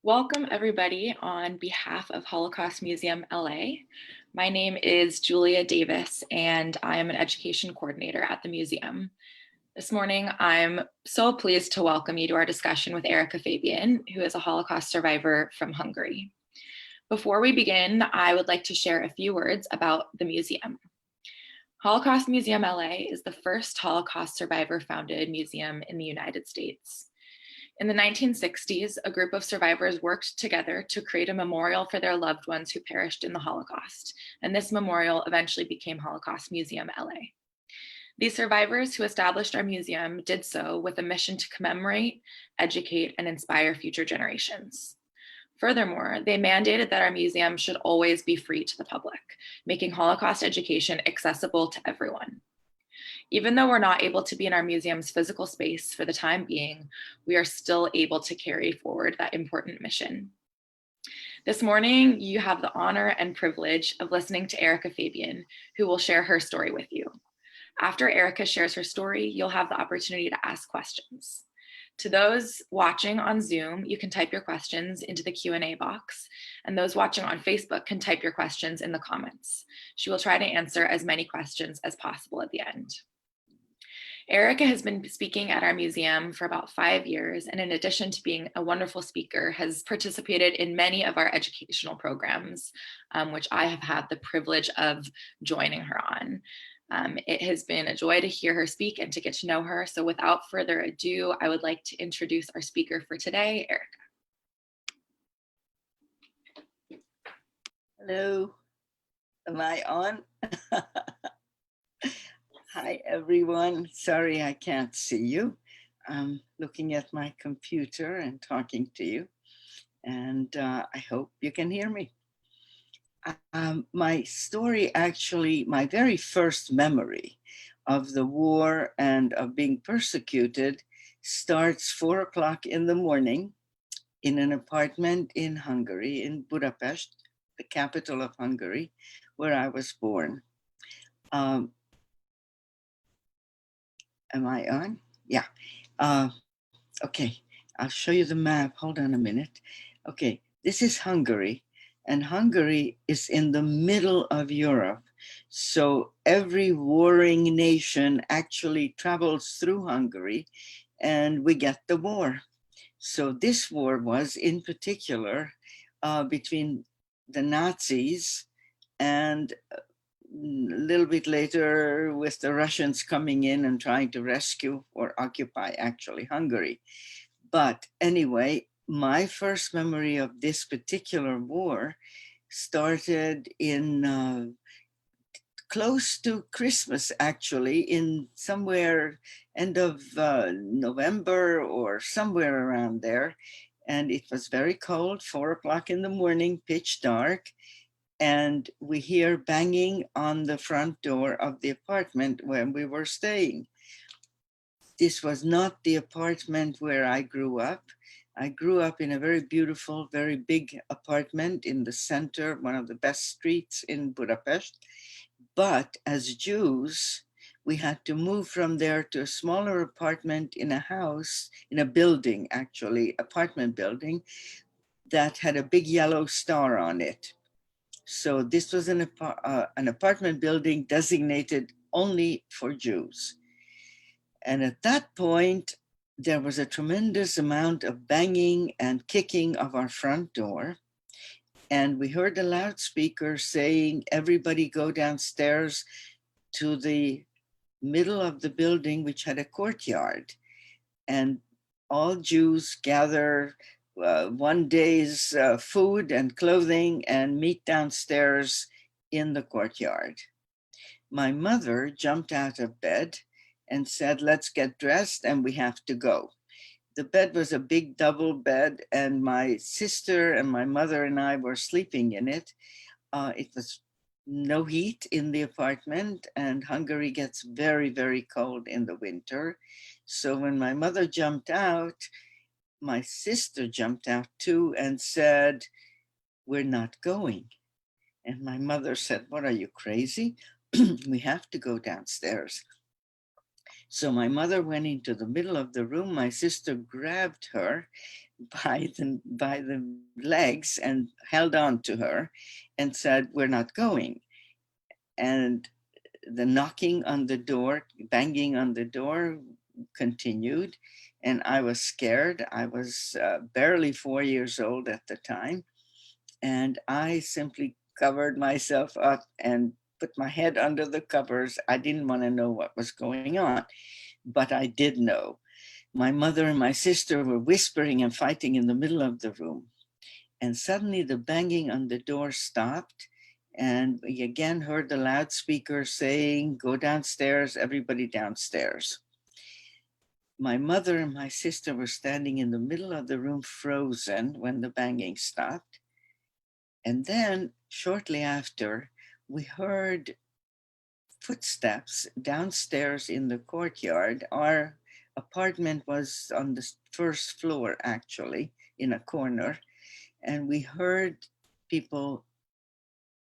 Welcome everybody on behalf of Holocaust Museum LA. My name is Julia Davis and I am an education coordinator at the museum. This morning, I'm so pleased to welcome you to our discussion with Erika Fabian, who is a Holocaust survivor from Hungary. Before we begin, I would like to share a few words about the museum. Holocaust Museum LA is the first Holocaust survivor founded museum in the United States. In the 1960s, a group of survivors worked together to create a memorial for their loved ones who perished in the Holocaust, and this memorial eventually became Holocaust Museum LA. These survivors who established our museum did so with a mission to commemorate, educate, and inspire future generations. Furthermore, they mandated that our museum should always be free to the public, making Holocaust education accessible to everyone. Even though we're not able to be in our museum's physical space for the time being, we are still able to carry forward that important mission. This morning, you have the honor and privilege of listening to Erika Fabian, who will share her story with you. After Erika shares her story, you'll have the opportunity to ask questions. To those watching on Zoom, you can type your questions into the Q&A box, and those watching on Facebook can type your questions in the comments. She will try to answer as many questions as possible at the end. Erika has been speaking at our museum for about 5 years, and in addition to being a wonderful speaker, has participated in many of our educational programs, which I have had the privilege of joining her on. It has been a joy to hear her speak and to get to know her. So without further ado, I would like to introduce our speaker for today, Erika. Hello, am I on? Hi, everyone. Sorry I can't see you. I'm looking at my computer and talking to you, and I hope you can hear me. My story, actually, my very first memory of the war and of being persecuted starts 4 o'clock in the morning in an apartment in Hungary, in Budapest, the capital of Hungary, where I was born. Am I on? Yeah. Okay, I'll show you the map. Hold on a minute. Okay, this is Hungary, and Hungary is in the middle of Europe. So every warring nation actually travels through Hungary, and we get the war. So this war was in particular between the Nazis and a little bit later with the Russians coming in and trying to rescue or occupy actually Hungary. But anyway, my first memory of this particular war started in close to Christmas, actually, in somewhere end of November or somewhere around there. And it was very cold, 4 o'clock in the morning, pitch dark. And we hear banging on the front door of the apartment where we were staying. This was not the apartment where I grew up. I grew up in a very beautiful, very big apartment in the center, one of the best streets in Budapest. But as Jews, we had to move from there to a smaller apartment in a house, in a building, actually, apartment building, that had a big yellow star on it. So this was an apartment building designated only for Jews. And at that point, there was a tremendous amount of banging and kicking of our front door. And we heard a loudspeaker saying, everybody go downstairs to the middle of the building, which had a courtyard. And all Jews gather one day's food and clothing and meet downstairs in the courtyard. My mother jumped out of bed and said, let's get dressed and we have to go. The bed was a big double bed, and my sister and my mother and I were sleeping in it. It was no heat in the apartment, and Hungary gets very, very cold in the winter. So when my mother jumped out, my sister jumped out too and said, we're not going. And my mother said, what, are you crazy? We have to go downstairs. So my mother went into the middle of the room. My sister grabbed her by the legs and held on to her and said, "We're not going." And the knocking on the door, banging on the door continued. And I was scared. I was barely 4 years old at the time. And I simply covered myself up and put my head under the covers. I didn't want to know what was going on, but I did know. My mother and my sister were whispering and fighting in the middle of the room. And suddenly the banging on the door stopped. And we again heard the loudspeaker saying, "Go downstairs, everybody downstairs." My mother and my sister were standing in the middle of the room, frozen, when the banging stopped. And then, shortly after, we heard footsteps downstairs in the courtyard. Our apartment was on the first floor, actually, in a corner. And we heard people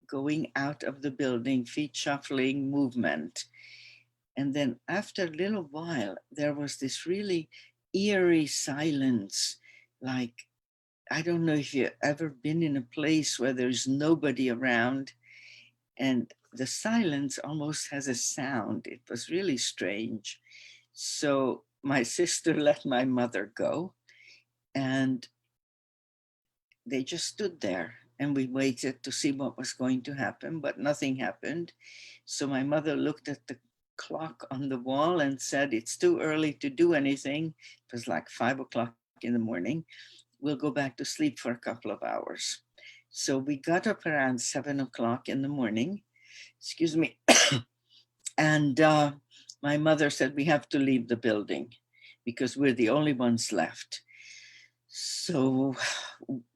going out of the building, feet shuffling, movement. And then after a little while, there was this really eerie silence. Like, I don't know if you've ever been in a place where there's nobody around and the silence almost has a sound. It was really strange. So my sister let my mother go, and they just stood there, and we waited to see what was going to happen, but nothing happened. So my mother looked at the clock on the wall and said, "It's too early to do anything." It was like 5 o'clock in the morning. "We'll go back to sleep for a couple of hours." So we got up around 7 o'clock in the morning, excuse me, and my mother said, "We have to leave the building because we're the only ones left." So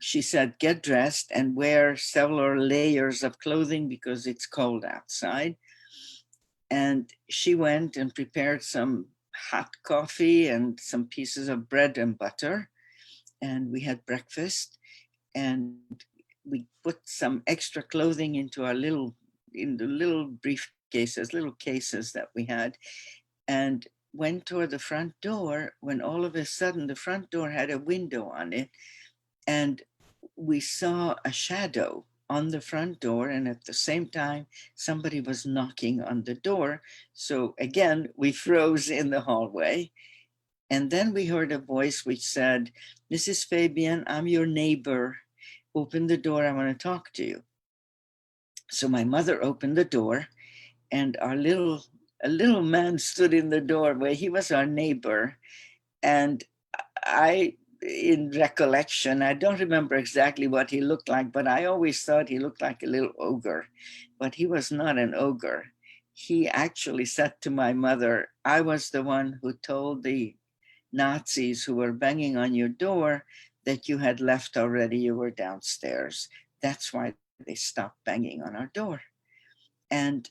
she said, "Get dressed and wear several layers of clothing because it's cold outside." And she went and prepared some hot coffee and some pieces of bread and butter. And we had breakfast, and we put some extra clothing into in the little briefcases, little cases that we had, and went toward the front door when all of a sudden the front door had a window on it, and we saw a shadow on the front door, and at the same time somebody was knocking on the door. So again we froze in the hallway, and then we heard a voice which said, "Mrs. Fabian, I'm your neighbor. Open the door, I want to talk to you." So my mother opened the door, and a little man stood in the doorway. He was our neighbor. And I, in recollection, I don't remember exactly what he looked like, but I always thought he looked like a little ogre. But he was not an ogre. He actually said to my mother, "I was the one who told the Nazis who were banging on your door that you had left already, you were downstairs. That's why they stopped banging on our door." And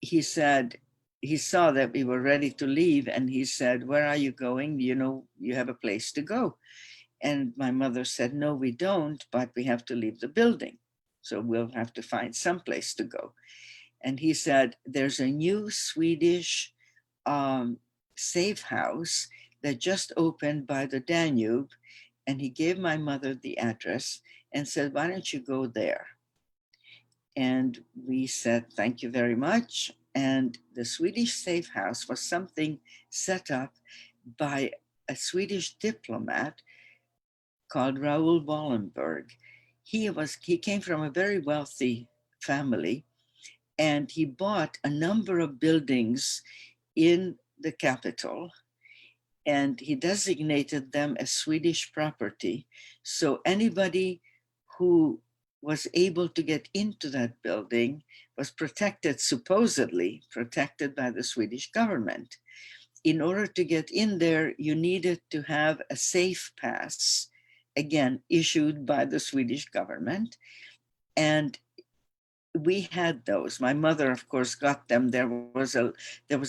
he said, he saw that we were ready to leave, and he said, "Where are you going? You know, you have a place to go." And my mother said, "No, we don't, but we have to leave the building. So we'll have to find some place to go." And he said, "There's a new Swedish um, safe house that just opened by the Danube." And he gave my mother the address and said, "Why don't you go there?" And we said, "Thank you very much." And the Swedish safe house was something set up by a Swedish diplomat called Raoul Wallenberg. He came from a very wealthy family, and he bought a number of buildings in the capital, and he designated them as Swedish property. So anybody who was able to get into that building was protected, supposedly protected by the Swedish government. In order to get in there, you needed to have a safe pass, again, issued by the Swedish government. And we had those. My mother, of course, got them. There was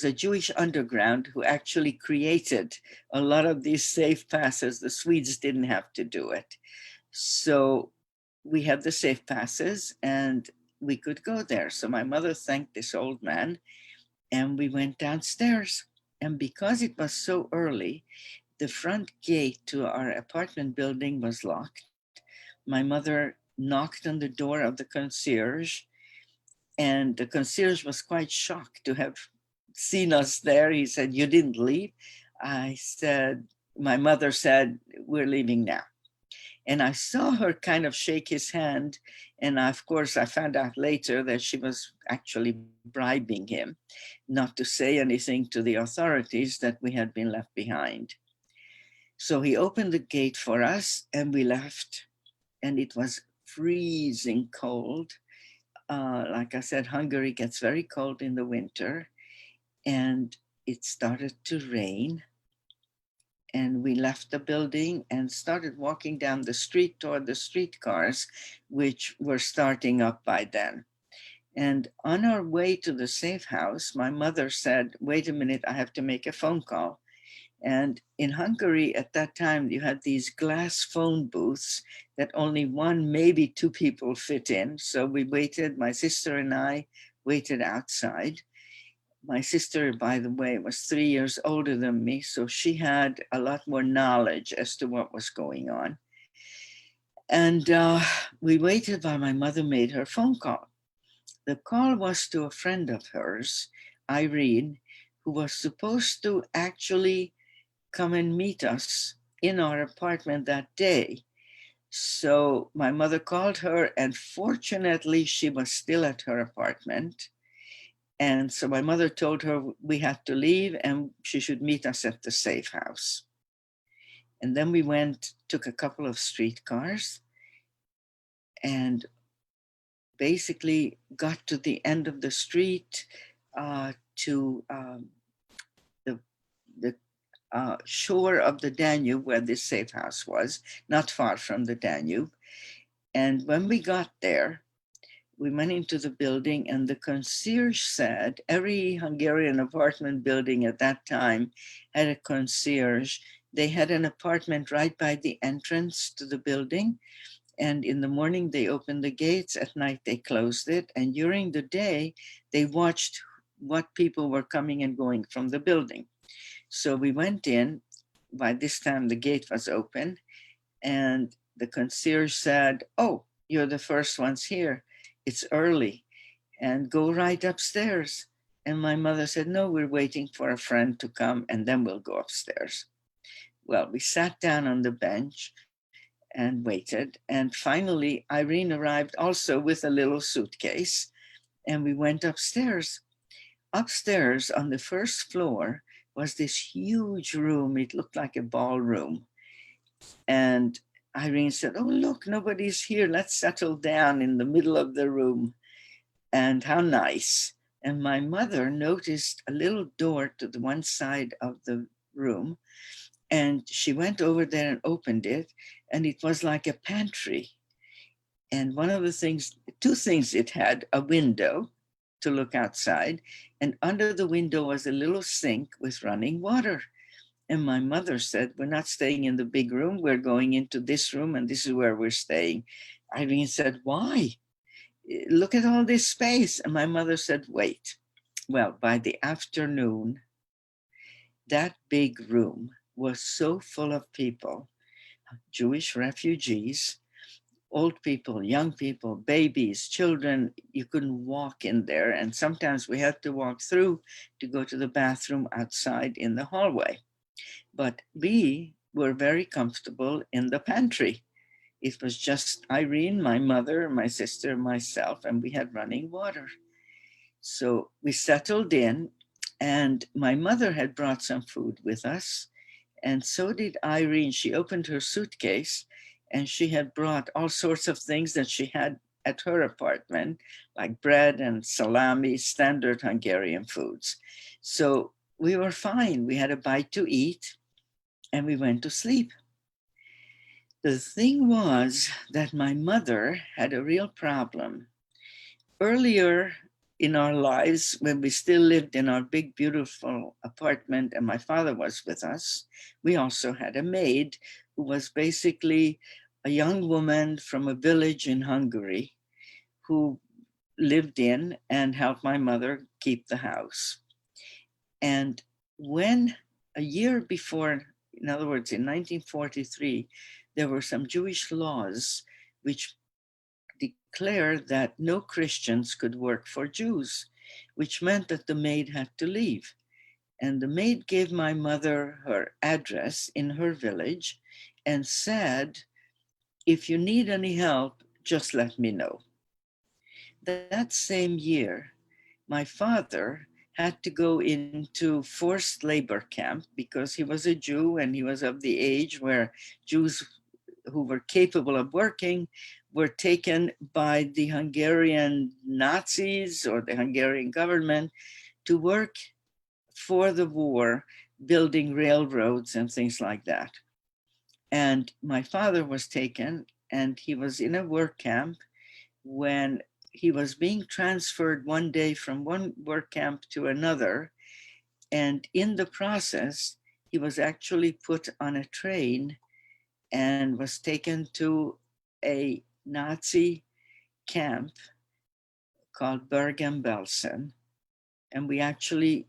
a Jewish underground who actually created a lot of these safe passes. The Swedes didn't have to do it. So we had the safe passes, and we could go there. So my mother thanked this old man, and we went downstairs. And because it was so early, the front gate to our apartment building was locked. My mother knocked on the door of the concierge, and the concierge was quite shocked to have seen us there. He said, "You didn't leave?" I said, my mother said, "We're leaving now." And I saw her kind of shake his hand. And of course, I found out later that she was actually bribing him not to say anything to the authorities that we had been left behind. So he opened the gate for us and we left. And it was freezing cold. Like I said, Hungary gets very cold in the winter. And it started to rain. And we left the building and started walking down the street toward the streetcars, which were starting up by then. And on our way to the safe house, my mother said, "Wait a minute, I have to make a phone call." And in Hungary at that time, you had these glass phone booths that only one, maybe two people fit in. So we waited, my sister and I waited outside. My sister, by the way, was 3 years older than me, so she had a lot more knowledge as to what was going on. And we waited while my mother made her phone call. The call was to a friend of hers, Irene, who was supposed to actually come and meet us in our apartment that day. So my mother called her, and fortunately, she was still at her apartment. And so my mother told her we had to leave and she should meet us at the safe house. And then we went, took a couple of streetcars, and basically got to the end of the street to the, the shore of the Danube where this safe house was, not far from the Danube. And when we got there, we went into the building, and the concierge said every Hungarian apartment building at that time had a concierge. They had an apartment right by the entrance to the building. And in the morning, they opened the gates. At night, they closed it. And during the day, they watched what people were coming and going from the building. So we went in. By this time, the gate was open. And the concierge said, "Oh, you're the first ones here. It's early, and go right upstairs." And my mother said, "No, we're waiting for a friend to come and then we'll go upstairs." Well, we sat down on the bench and waited. And finally, Irene arrived also with a little suitcase, and we went upstairs. Upstairs on the first floor was this huge room. It looked like a ballroom. And Irene said, "Oh, look, nobody's here. Let's settle down in the middle of the room." And how nice. And my mother noticed a little door to the one side of the room. And she went over there and opened it. And it was like a pantry. And one of the things, two things it had: a window to look outside. And under the window was a little sink with running water. And my mother said, "We're not staying in the big room. We're going into this room, and this is where we're staying." Irene said, "Why? Look at all this space." And my mother said, "Wait." Well, by the afternoon, that big room was so full of people, Jewish refugees, old people, young people, babies, children. You couldn't walk in there. And sometimes we had to walk through to go to the bathroom outside in the hallway. But we were very comfortable in the pantry. It was just Irene, my mother, my sister, myself, and we had running water. So we settled in, and my mother had brought some food with us, and so did Irene. She opened her suitcase, and she had brought all sorts of things that she had at her apartment, like bread and salami, standard Hungarian foods. So we were fine. We had a bite to eat, and we went to sleep. The thing was that my mother had a real problem. Earlier in our lives, when we still lived in our big, beautiful apartment and my father was with us, we also had a maid who was basically a young woman from a village in Hungary who lived in and helped my mother keep the house. And when a year before In other words, in 1943, there were some Jewish laws which declared that no Christians could work for Jews, which meant that the maid had to leave. And the maid gave my mother her address in her village and said, if you need any help, just let me know. That same year, my father had to go into forced labor camp because he was a Jew and he was of the age where Jews who were capable of working were taken by the Hungarian Nazis or the Hungarian government to work for the war, building railroads and things like that. And my father was taken and he was in a work camp when he was being transferred one day from one work camp to another. And in the process, he was actually put on a train and was taken to a Nazi camp called Bergen-Belsen. And we actually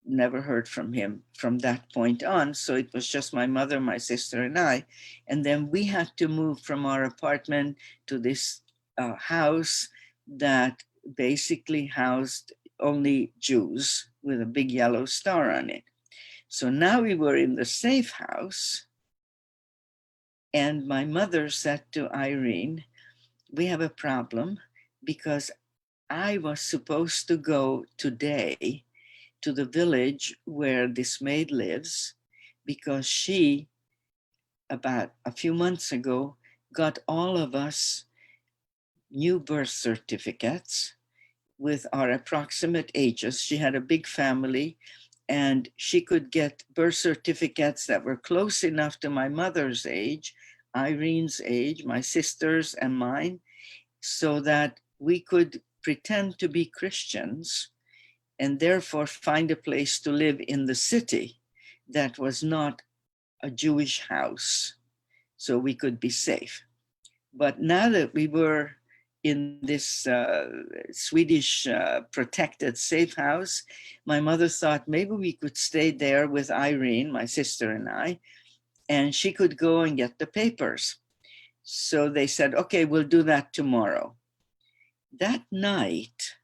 never heard from him from that point on. So it was just my mother, my sister, and I. And then we had to move from our apartment to this house that basically housed only Jews with a big yellow star on it. So now we were in the safe house. And my mother said to Irene, we have a problem because I was supposed to go today to the village where this maid lives because she, about a few months ago, got all of us new birth certificates with our approximate ages. She had a big family and she could get birth certificates that were close enough to my mother's age, Irene's age, my sister's and mine, so that we could pretend to be Christians and therefore find a place to live in the city that was not a Jewish house, so we could be safe. But now that we were in this Swedish protected safe house, my mother thought maybe we could stay there with Irene, my sister and I, and she could go and get the papers. So they said, okay, we'll do that tomorrow. That night,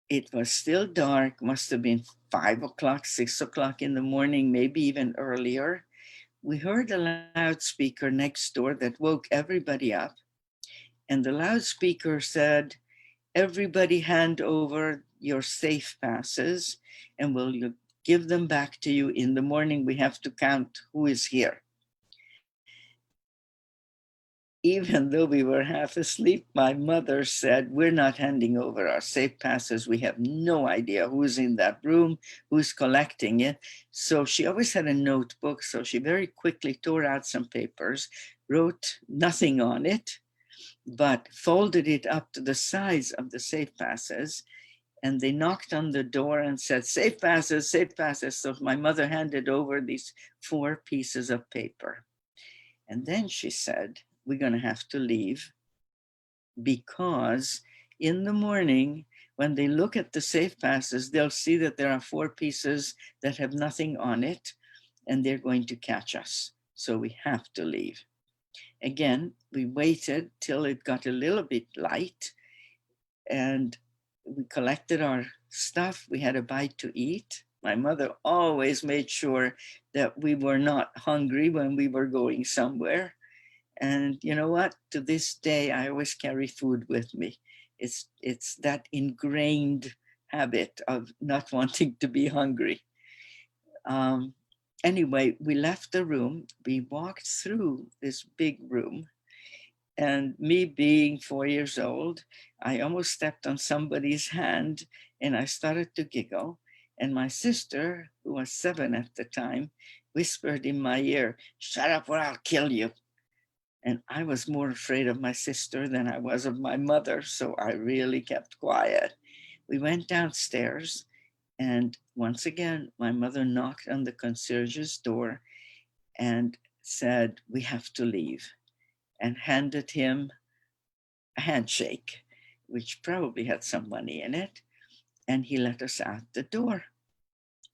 it was still dark, must have been 5 o'clock, 6 o'clock in the morning, maybe even earlier. We heard a loudspeaker next door that woke everybody up. And the loudspeaker said, everybody hand over your safe passes and we'll give them back to you in the morning. We have to count who is here. Even though we were half asleep, my mother said, we're not handing over our safe passes. We have no idea who's in that room, who's collecting it. So she always had a notebook. So she very quickly tore out some papers, wrote nothing on it, but folded it up to the size of the safe passes. And they knocked on the door and said, safe passes, safe passes. So my mother handed over these 4 pieces of paper. And then she said, we're going to have to leave because in the morning, when they look at the safe passes, they'll see that there are 4 pieces that have nothing on it, and they're going to catch us. So we have to leave. Again, we waited till it got a little bit light, and we collected our stuff. We had a bite to eat. My mother always made sure that we were not hungry when we were going somewhere. And you know what? To this day, I always carry food with me. It's that ingrained habit of not wanting to be hungry. Um, anyway, we left the room. We walked through this big room. And me being 4 years old, I almost stepped on somebody's hand and I started to giggle. And my sister, who was 7 at the time, whispered in my ear, shut up or I'll kill you. And I was more afraid of my sister than I was of my mother, so I really kept quiet. We went downstairs, and once again, my mother knocked on the concierge's door and said, we have to leave, and handed him a handshake, which probably had some money in it, and he let us out the door.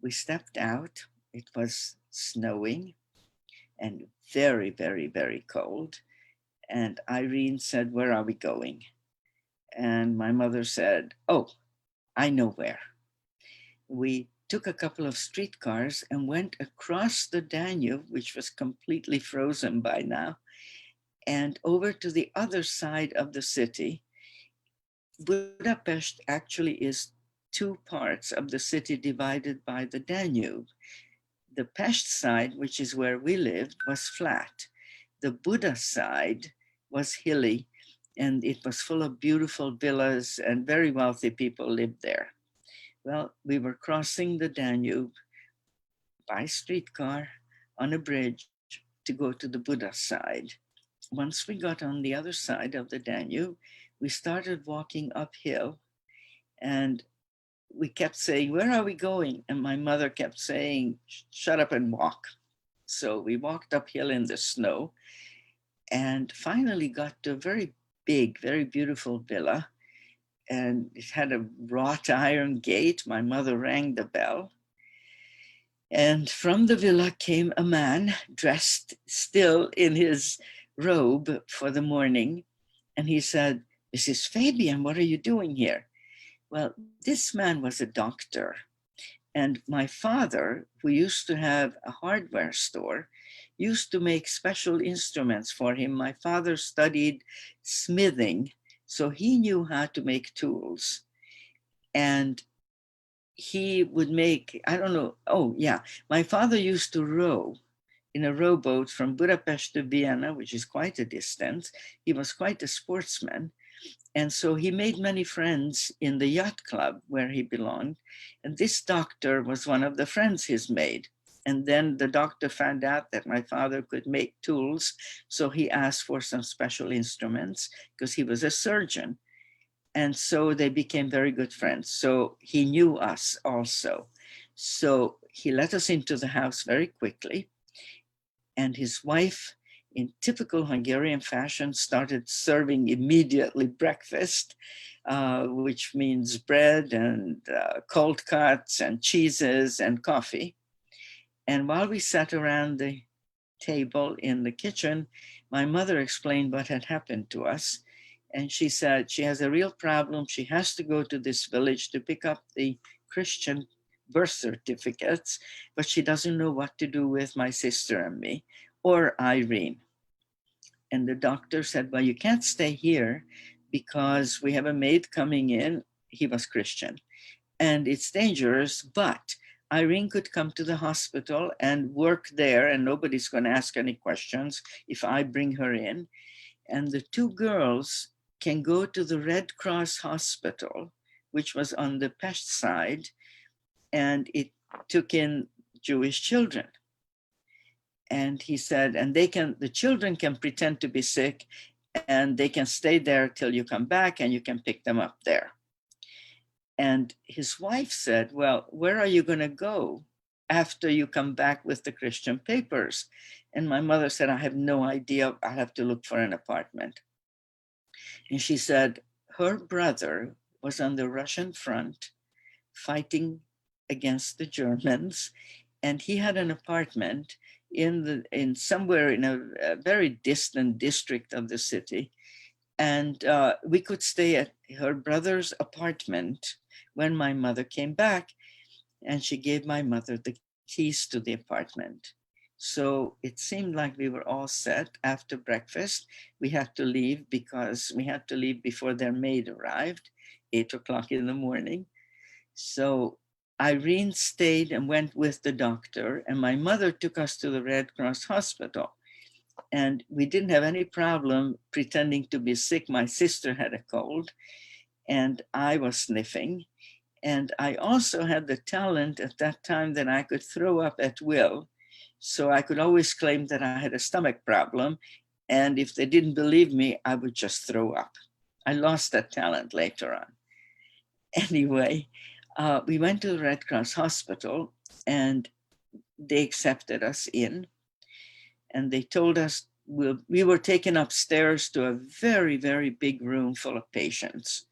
We stepped out. It was snowing, and very, very, very cold. And Irene said, "Where are we going?" And my mother said, "Oh, I know where." We took a couple of streetcars and went across the Danube, which was completely frozen by now, and over to the other side of the city. Budapest actually is two parts of the city divided by the Danube. The Pest side, which is where we lived, was flat. The Buda side was hilly, and it was full of beautiful villas, and very wealthy people lived there. Well, we were crossing the Danube by streetcar on a bridge to go to the Buda side. Once we got on the other side of the Danube, we started walking uphill, and we kept saying, "Where are we going?" And my mother kept saying, "Shut up and walk." So we walked uphill in the snow and finally got to a very big, very beautiful villa. And it had a wrought iron gate. My mother rang the bell. And from the villa came a man dressed still in his robe for the morning. And he said, "Mrs. Fabian, what are you doing here?" Well, this man was a doctor. And my father, who used to have a hardware store, used to make special instruments for him. My father studied smithing, so he knew how to make tools. And he would make, I don't know, oh yeah, my father used to row in a rowboat from Budapest to Vienna, which is quite a distance. He was quite a sportsman. And so he made many friends in the yacht club where he belonged. And this doctor was one of the friends he's made. And then the doctor found out that my father could make tools. So he asked for some special instruments because he was a surgeon. And so they became very good friends. So he knew us also. So he let us into the house very quickly. And his wife, in typical Hungarian fashion, started serving immediately breakfast, which means bread and cold cuts and cheeses and coffee. And while we sat around the table in the kitchen, my mother explained what had happened to us. And she said she has a real problem. She has to go to this village to pick up the Christian birth certificates, but she doesn't know what to do with my sister and me or Irene. And the doctor said, "Well, you can't stay here because we have a maid coming in." He was Christian. "And it's dangerous, but Irene could come to the hospital and work there, and nobody's going to ask any questions if I bring her in. And the two girls can go to the Red Cross hospital, which was on the Pest side, and it took in Jewish children." And he said, "And the children can pretend to be sick, and they can stay there till you come back, and you can pick them up there." And his wife said, "Well, where are you going to go after you come back with the Christian papers?" And my mother said, "I have no idea. I have to look for an apartment." And she said her brother was on the Russian front fighting against the Germans, and he had an apartment in somewhere in a very distant district of the city. And we could stay at her brother's apartment when my mother came back, and she gave my mother the keys to the apartment. So it seemed like we were all set. After breakfast, we had to leave because we had to leave before their maid arrived, 8 o'clock in the morning. So Irene stayed and went with the doctor, and my mother took us to the Red Cross hospital. And we didn't have any problem pretending to be sick. My sister had a cold, and I was sniffing. And I also had the talent at that time that I could throw up at will. So I could always claim that I had a stomach problem. And if they didn't believe me, I would just throw up. I lost that talent later on. Anyway, we went to the Red Cross hospital, and they accepted us in. And they told us we were taken upstairs to a very, very big room full of patients.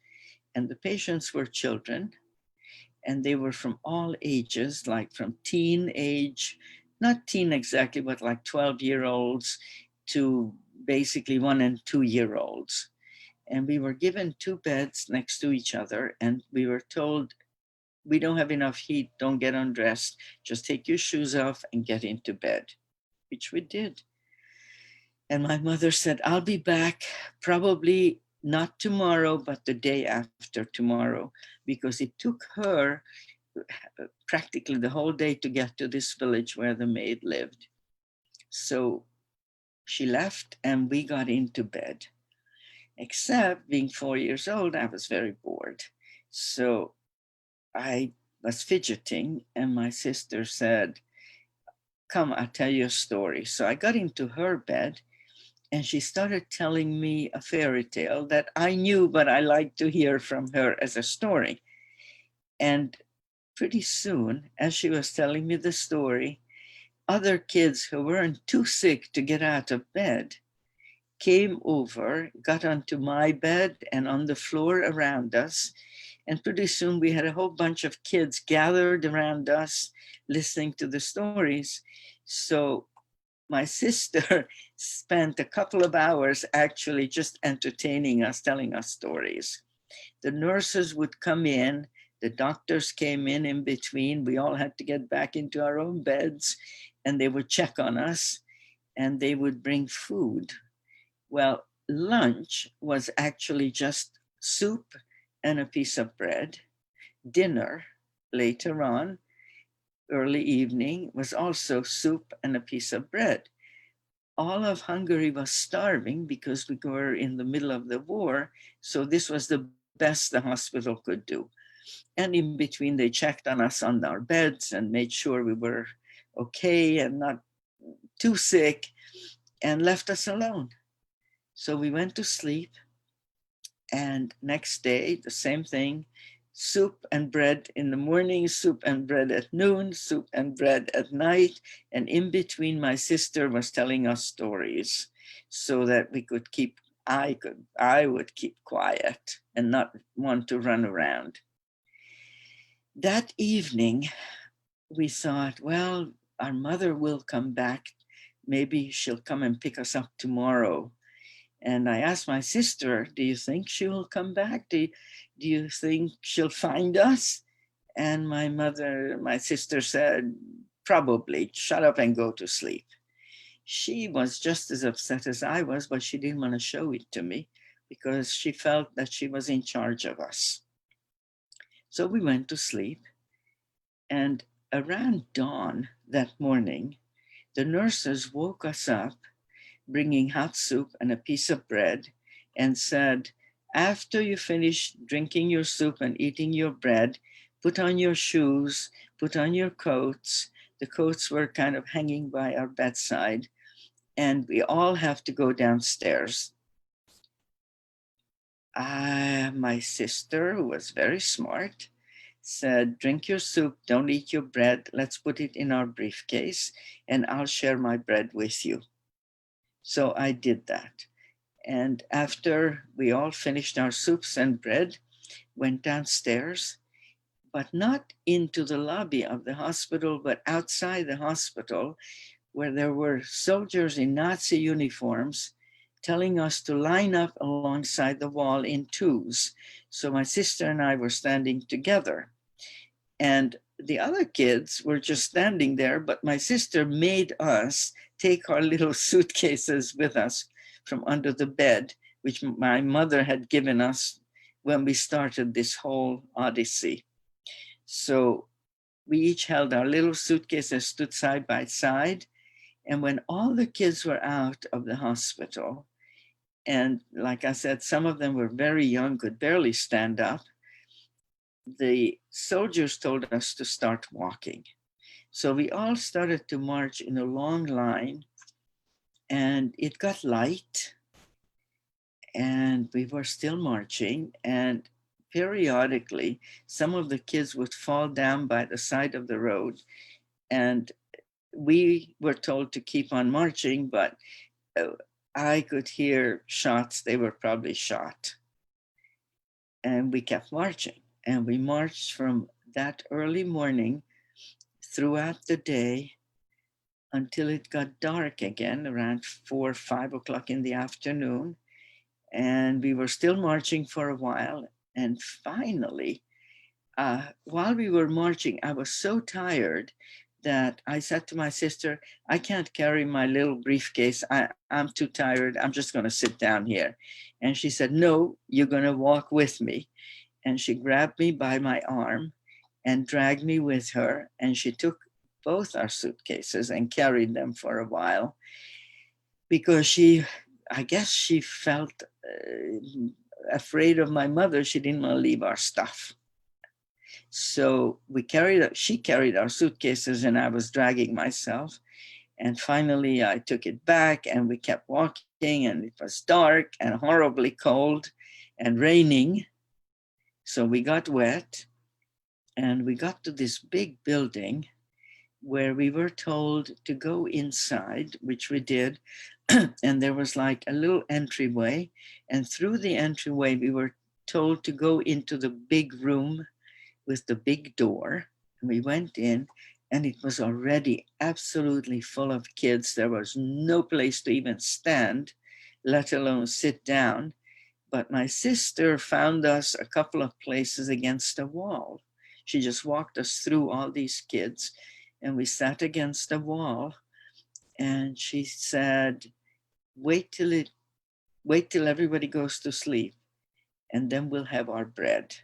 And the patients were children, and they were from all ages, like from teen age not teen exactly, but like 12-year-olds to basically 1 and 2-year-olds. And we were given 2 beds next to each other, and we were told, we don't have enough heat, don't get undressed, just take your shoes off and get into bed, which we did. And my mother said, I'll be back probably not tomorrow, but the day after tomorrow, because it took her practically the whole day to get to this village where the maid lived. So she left and we got into bed. Except being 4 years old, I was very bored. So I was fidgeting, and my sister said, come, I'll tell you a story. So I got into her bed, and she started telling me a fairy tale that I knew, but I liked to hear from her as a story. And pretty soon, as she was telling me the story, other kids who weren't too sick to get out of bed came over, got onto my bed and on the floor around us. And pretty soon we had a whole bunch of kids gathered around us listening to the stories. So my sister spent a couple of hours actually just entertaining us, telling us stories. The nurses would come in, the doctors came in between. We all had to get back into our own beds, and they would check on us, and they would bring food. Well, lunch was actually just soup and a piece of bread. Dinner later on, early evening, was also soup and a piece of bread. All of Hungary was starving because we were in the middle of the war. So this was the best the hospital could do. And in between, they checked on us on our beds and made sure we were okay and not too sick, and left us alone. So we went to sleep, and next day, the same thing, soup and bread in the morning, soup and bread at noon, soup and bread at night. And in between, my sister was telling us stories so that we could keep, I would keep quiet and not want to run around. That evening, we thought, well, our mother will come back. Maybe she'll come and pick us up tomorrow. And I asked my sister, do you think she will come back? Do you think she'll find us? And my sister said, probably, shut up and go to sleep. She was just as upset as I was, but she didn't want to show it to me because she felt that she was in charge of us. So we went to sleep. And around dawn that morning, the nurses woke us up, bringing hot soup and a piece of bread, and said, after you finish drinking your soup and eating your bread, put on your shoes, put on your coats. The coats were kind of hanging by our bedside, and we all have to go downstairs. My sister, who was very smart, said, drink your soup, don't eat your bread, let's put it in our briefcase, and I'll share my bread with you. So I did that. And after we all finished our soups and bread, went downstairs, but not into the lobby of the hospital, but outside the hospital, where there were soldiers in Nazi uniforms telling us to line up alongside the wall in twos. So my sister and I were standing together. And the other kids were just standing there, but my sister made us take our little suitcases with us from under the bed, which my mother had given us when we started this whole odyssey. So we each held our little suitcases, stood side by side. And when all the kids were out of the hospital, and like I said, some of them were very young, could barely stand up, the soldiers told us to start walking. So we all started to march in a long line, and it got light, and we were still marching. And periodically, some of the kids would fall down by the side of the road, and we were told to keep on marching, but I could hear shots. They were probably shot. And we kept marching. And we marched from that early morning throughout the day until it got dark again around 4 or 5 o'clock in the afternoon. And we were still marching for a while. And finally, while we were marching, I was so tired that I said to my sister, I can't carry my little briefcase. I'm too tired. I'm just going to sit down here. And she said, no, you're going to walk with me. And she grabbed me by my arm and dragged me with her. And she took both our suitcases and carried them for a while because I guess she felt afraid of my mother. She didn't want to leave our stuff. So she carried our suitcases and I was dragging myself. And finally I took it back and we kept walking, and it was dark and horribly cold and raining. So we got wet and we got to this big building where we were told to go inside, which we did. And there was like a little entryway. And through the entryway, we were told to go into the big room with the big door. And we went in, and it was already absolutely full of kids. There was no place to even stand, let alone sit down. But my sister found us a couple of places against a wall. She just walked us through all these kids, and we sat against a wall. And she said, wait till everybody goes to sleep, and then we'll have our bread.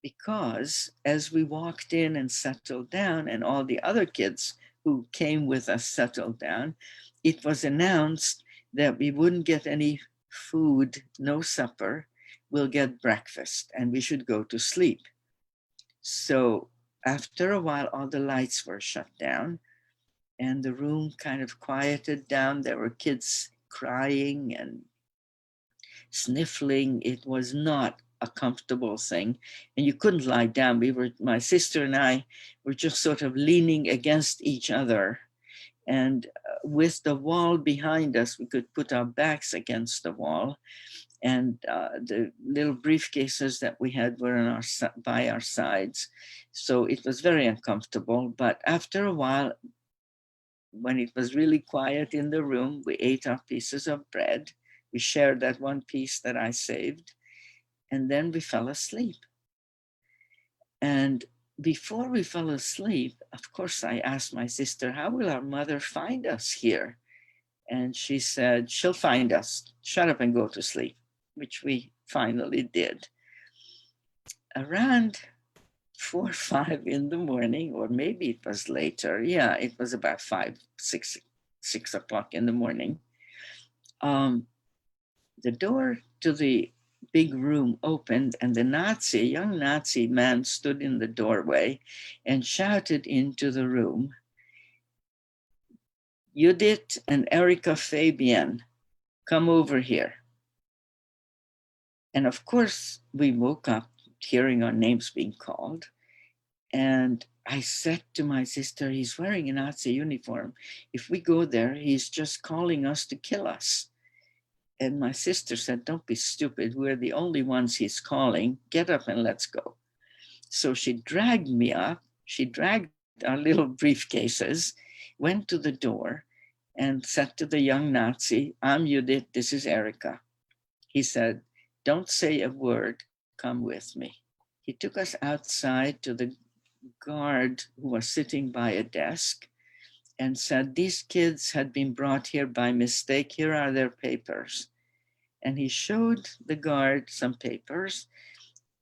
Because as we walked in and settled down, and all the other kids who came with us settled down, it was announced that we wouldn't get any food, no supper, we'll get breakfast, and we should go to sleep. So after a while, all the lights were shut down and the room kind of quieted down. There were kids crying and sniffling. It was not a comfortable thing, and you couldn't lie down. My sister and I were just sort of leaning against each other, and with the wall behind us, we could put our backs against the wall, and the little briefcases that we had were by our sides. So it was very uncomfortable. But after a while, when it was really quiet in the room, we ate our pieces of bread. We shared that one piece that I saved, and then we fell asleep. And before we fell asleep, of course, I asked my sister, how will our mother find us here? And she said, she'll find us. Shut up and go to sleep, which we finally did. Around 4 or 5 in the morning, or maybe it was later. Yeah, it was about 6 o'clock in the morning. The door to the big room opened, and a young Nazi man stood in the doorway and shouted into the room, Judith and Erika Fabian, come over here. And of course, we woke up hearing our names being called. And I said to my sister, he's wearing a Nazi uniform. If we go there, he's just calling us to kill us. And my sister said, don't be stupid. We're the only ones he's calling. Get up and let's go. So she dragged me up. She dragged our little briefcases, went to the door, and said to the young Nazi, I'm Judith, this is Erika. He said, don't say a word, come with me. He took us outside to the guard who was sitting by a desk and said, these kids had been brought here by mistake. Here are their papers. And he showed the guard some papers,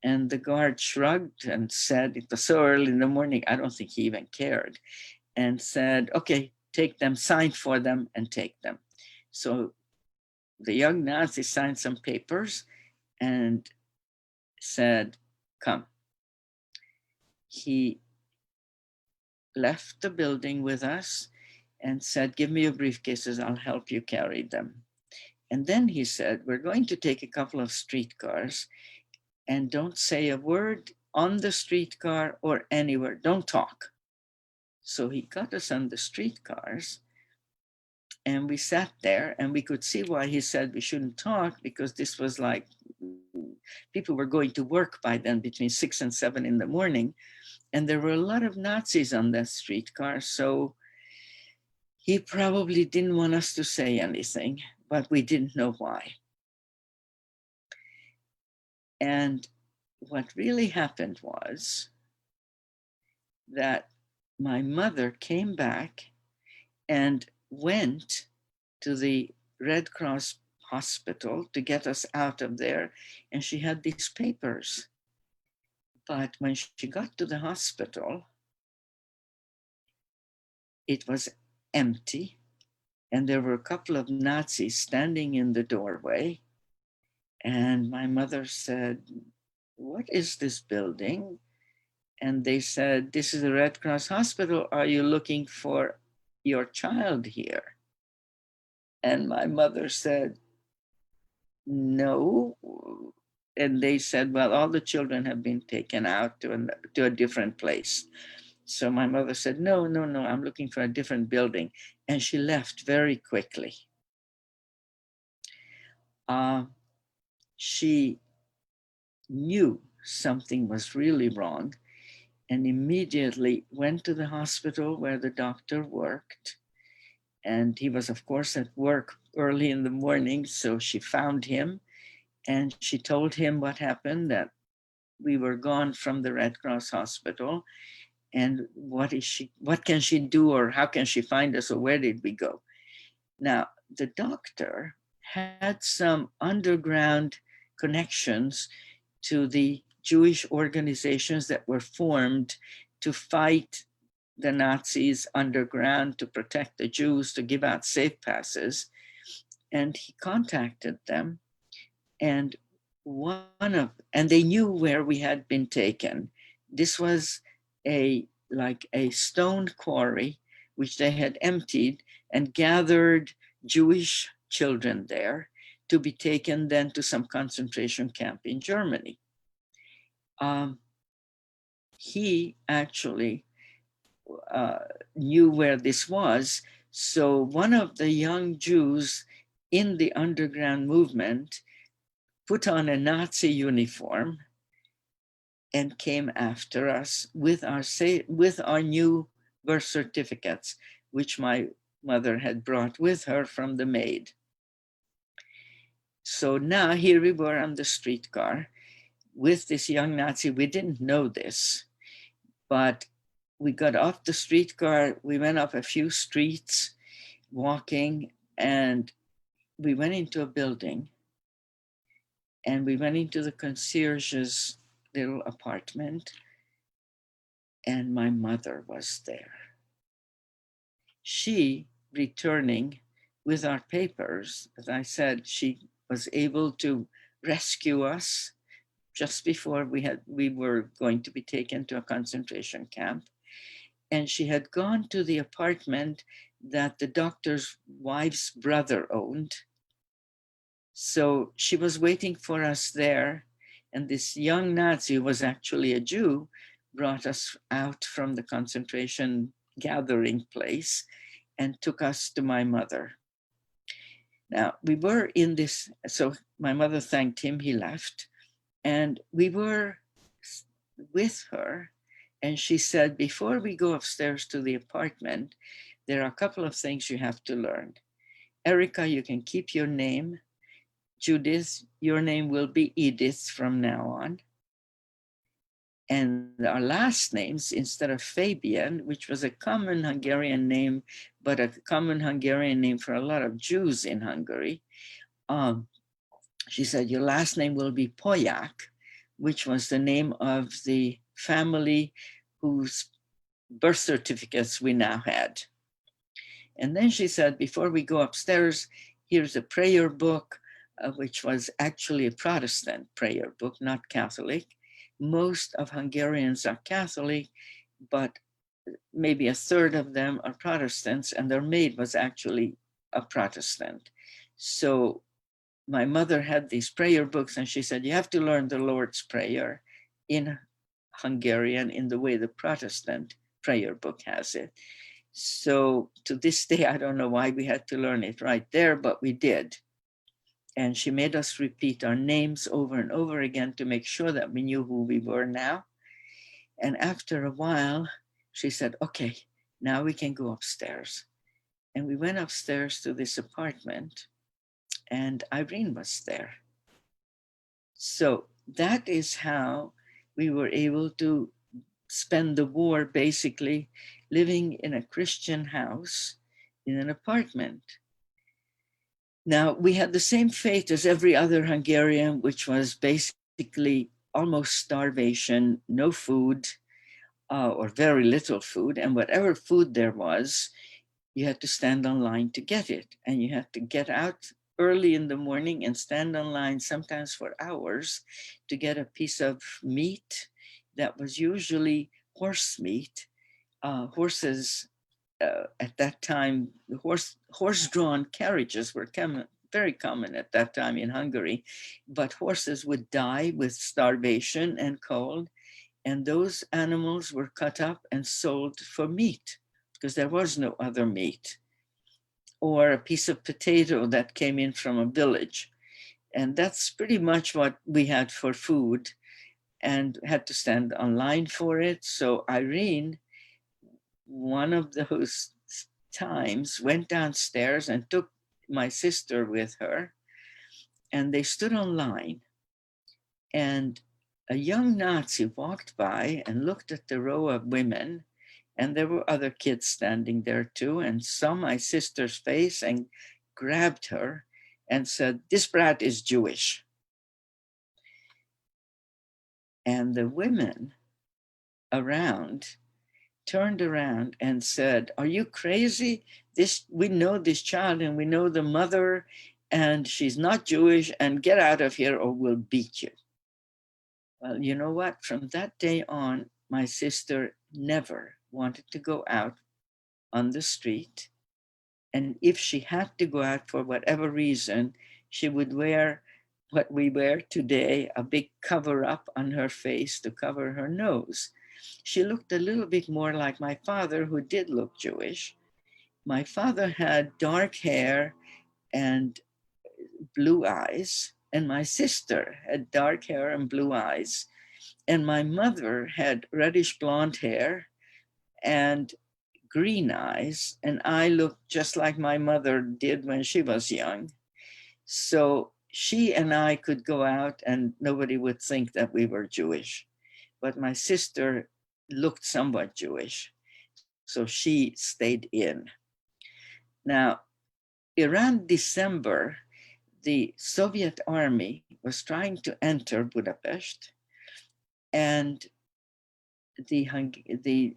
and the guard shrugged and said, it was so early in the morning, I don't think he even cared, and said, okay, take them, sign for them and take them. So the young Nazi signed some papers and said, come. He left the building with us and said, give me your briefcases, I'll help you carry them. And then he said, we're going to take a couple of streetcars, and don't say a word on the streetcar or anywhere, don't talk. So he got us on the streetcars, and we sat there, and we could see why he said we shouldn't talk, because this was like, people were going to work by then between 6 and 7 in the morning. And there were a lot of Nazis on that streetcar. So He probably didn't want us to say anything, but we didn't know why. And what really happened was that my mother came back and went to the Red Cross hospital to get us out of there. And she had these papers. But when she got to the hospital, it was empty. And there were a couple of Nazis standing in the doorway. And my mother said, "What is this building?" And they said, "This is the Red Cross hospital. Are you looking for your child here?" And my mother said, "No." And they said, "Well, all the children have been taken out to a different place." So my mother said, "No, no, no, I'm looking for a different building." And she left very quickly. She knew something was really wrong and immediately went to the hospital where the doctor worked. And he was, of course, at work early in the morning. So she found him and she told him what happened, that we were gone from the Red Cross hospital. And what can she do, or how can she find us, or where did we go? Now, the doctor had some underground connections to the Jewish organizations that were formed to fight the Nazis underground, to protect the Jews, to give out safe passes. And he contacted them, and they knew where we had been taken. This was a stone quarry which they had emptied and gathered Jewish children there to be taken then to some concentration camp in Germany. He actually knew where this was. So one of the young Jews in the underground movement put on a Nazi uniform and came after us with our new birth certificates, which my mother had brought with her from the maid. So now here we were on the streetcar with this young Nazi. We didn't know this, but we got off the streetcar. We went up a few streets walking, and we went into a building, and we went into the concierge's little apartment, and my mother was there. She, returning with our papers, as I said, she was able to rescue us just before we were going to be taken to a concentration camp. And she had gone to the apartment that the doctor's wife's brother owned. So she was waiting for us there. And this young Nazi, who was actually a Jew, brought us out from the concentration gathering place and took us to my mother. Now, we were in this, so my mother thanked him, he left, and we were with her. And she said, "Before we go upstairs to the apartment, there are a couple of things you have to learn. Erika, you can keep your name. Judith, your name will be Edith from now on. And our last names, instead of Fabian, which was a common Hungarian name, but a common Hungarian name for a lot of Jews in Hungary, she said, your last name will be Polyak, which was the name of the family whose birth certificates we now had." And then she said, "Before we go upstairs, here's a prayer book," which was actually a Protestant prayer book, not Catholic. Most of Hungarians are Catholic, but maybe a third of them are Protestants, and their maid was actually a Protestant. So my mother had these prayer books, and she said, "You have to learn the Lord's Prayer in Hungarian in the way the Protestant prayer book has it." So to this day, I don't know why we had to learn it right there, but we did. And she made us repeat our names over and over again to make sure that we knew who we were now. And after a while, she said, "Okay, now we can go upstairs." And we went upstairs to this apartment, and Irene was there. So that is how we were able to spend the war basically living in a Christian house in an apartment. Now, we had the same fate as every other Hungarian, which was basically almost starvation, no food, or very little food. And whatever food there was, you had to stand on line to get it. And you had to get out early in the morning and stand on line sometimes for hours to get a piece of meat that was usually horse meat. Horses at that time, the horse-drawn carriages were very common at that time in Hungary, but horses would die with starvation and cold, and those animals were cut up and sold for meat because there was no other meat, or a piece of potato that came in from a village. And that's pretty much what we had for food and had to stand online for it. So Irene, one of those times, went downstairs and took my sister with her, and they stood on line. And a young Nazi walked by and looked at the row of women, and there were other kids standing there too, and saw my sister's face and grabbed her and said, "This brat is Jewish." And the women around turned around and said, "Are you crazy? We know this child and we know the mother, and she's not Jewish, and get out of here or we'll beat you." Well, you know what? From that day on, my sister never wanted to go out on the street. And if she had to go out for whatever reason, she would wear what we wear today, a big cover up on her face to cover her nose. She looked a little bit more like my father, who did look Jewish. My father had dark hair and blue eyes, and my sister had dark hair and blue eyes. And my mother had reddish blonde hair and green eyes, and I looked just like my mother did when she was young. So she and I could go out and nobody would think that we were Jewish. But my sister looked somewhat Jewish, so she stayed in. Now, around December, the Soviet army was trying to enter Budapest, and the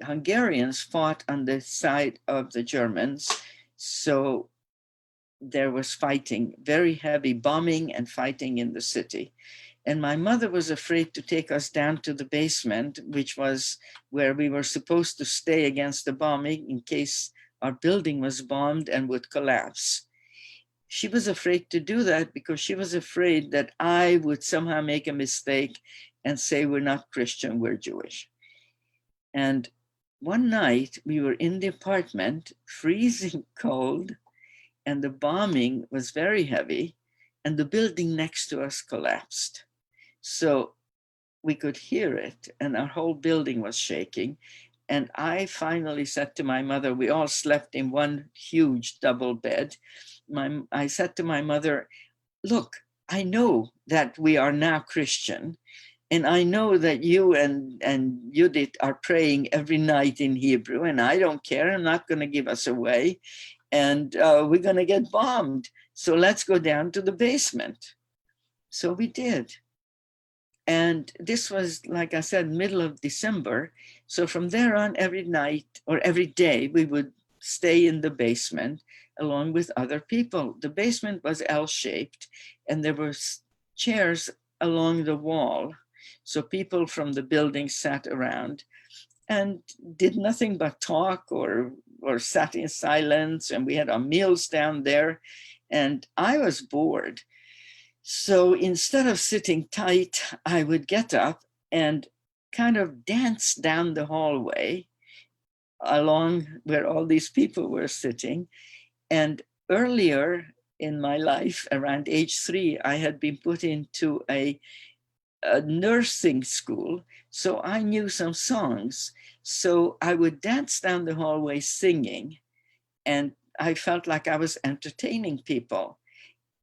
Hungarians fought on the side of the Germans. So there was fighting, very heavy bombing and fighting in the city. And my mother was afraid to take us down to the basement, which was where we were supposed to stay against the bombing in case our building was bombed and would collapse. She was afraid to do that because she was afraid that I would somehow make a mistake and say, "We're not Christian, we're Jewish." And one night we were in the apartment, freezing cold, and the bombing was very heavy, and the building next to us collapsed. So we could hear it, and our whole building was shaking. And I finally said to my mother, we all slept in one huge double bed. I said to my mother, "Look, I know that we are now Christian, and I know that you and Judith are praying every night in Hebrew, and I don't care. I'm not going to give us away. And we're going to get bombed. So let's go down to the basement." So we did. And this was, like I said, middle of December. So from there on, every night or every day, we would stay in the basement along with other people. The basement was L-shaped, and there were chairs along the wall. So people from the building sat around and did nothing but talk or sat in silence. And we had our meals down there. And I was bored. So instead of sitting tight, I would get up and kind of dance down the hallway along where all these people were sitting. And earlier in my life, around age 3, I had been put into a nursing school. So I knew some songs. So I would dance down the hallway singing and I felt like I was entertaining people,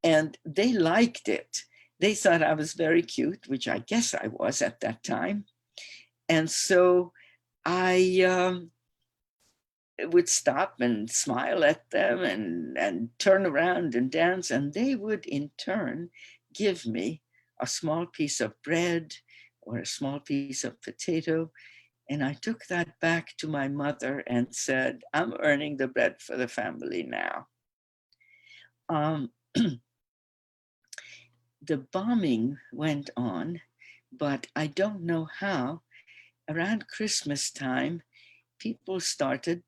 and they liked it. They thought I was very cute, which I guess I was at that time. And so I would stop and smile at them and turn around and dance. And they would in turn give me a small piece of bread or a small piece of potato. And I took that back to my mother and said, I'm earning the bread for the family now. Um, the bombing went on, but I don't know how. Around Christmas time, people started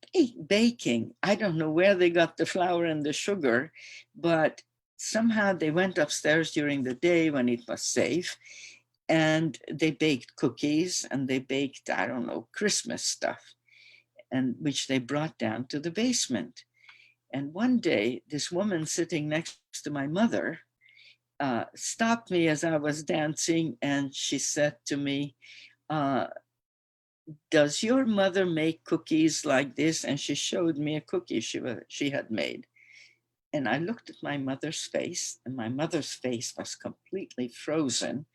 baking. I don't know where they got the flour and the sugar, but somehow they went upstairs during the day when it was safe, and they baked cookies and they baked, I don't know, Christmas stuff, and which they brought down to the basement. And one day, this woman sitting next to my mother stopped me as I was dancing, and she said to me, uh, does your mother make cookies like this? And she showed me a cookie she had made. And I looked at my mother's face, and my mother's face was completely frozen,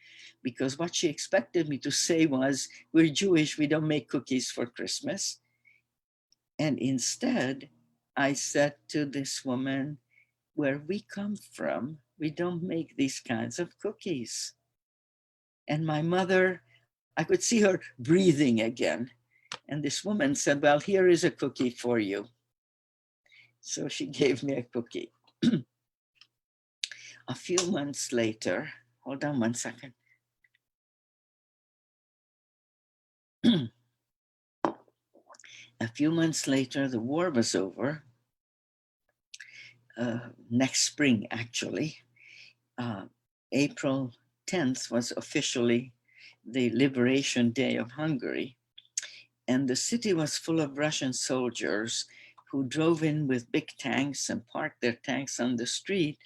because what she expected me to say was, we're Jewish, we don't make cookies for Christmas. And instead, I said to this woman, where we come from, we don't make these kinds of cookies. And my mother, I could see her breathing again. And this woman said, well, here is a cookie for you. So she gave me a cookie. A few months later, hold on one second. A few months later, the war was over. Next spring, actually. April 10th was officially the Liberation Day of Hungary. And the city was full of Russian soldiers who drove in with big tanks and parked their tanks on the street.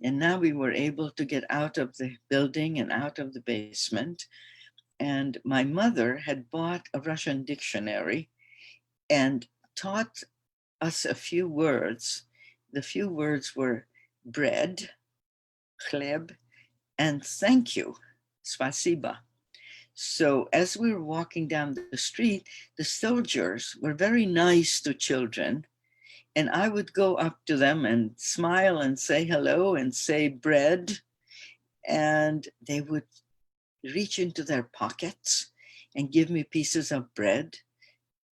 And now we were able to get out of the building and out of the basement. And my mother had bought a Russian dictionary and taught us a few words. The few words were bread, chleb, and thank you, spasiba. So as we were walking down the street, the soldiers were very nice to children. And I would go up to them and smile and say hello and say bread. And they would reach into their pockets and give me pieces of bread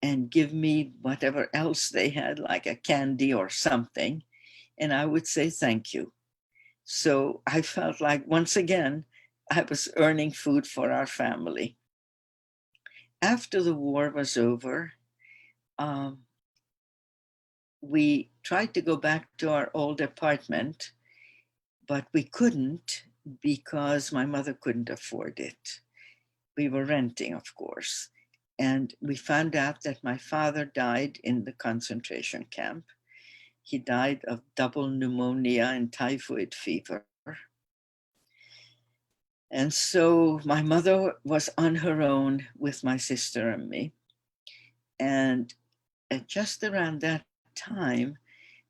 and give me whatever else they had, like a candy or something. And I would say thank you. So I felt like, once again, I was earning food for our family. After the war was over, um, we tried to go back to our old apartment, but we couldn't because my mother couldn't afford it. We were renting, of course. And we found out that my father died in the concentration camp. He died of double pneumonia and typhoid fever. And so my mother was on her own with my sister and me. And just around that time,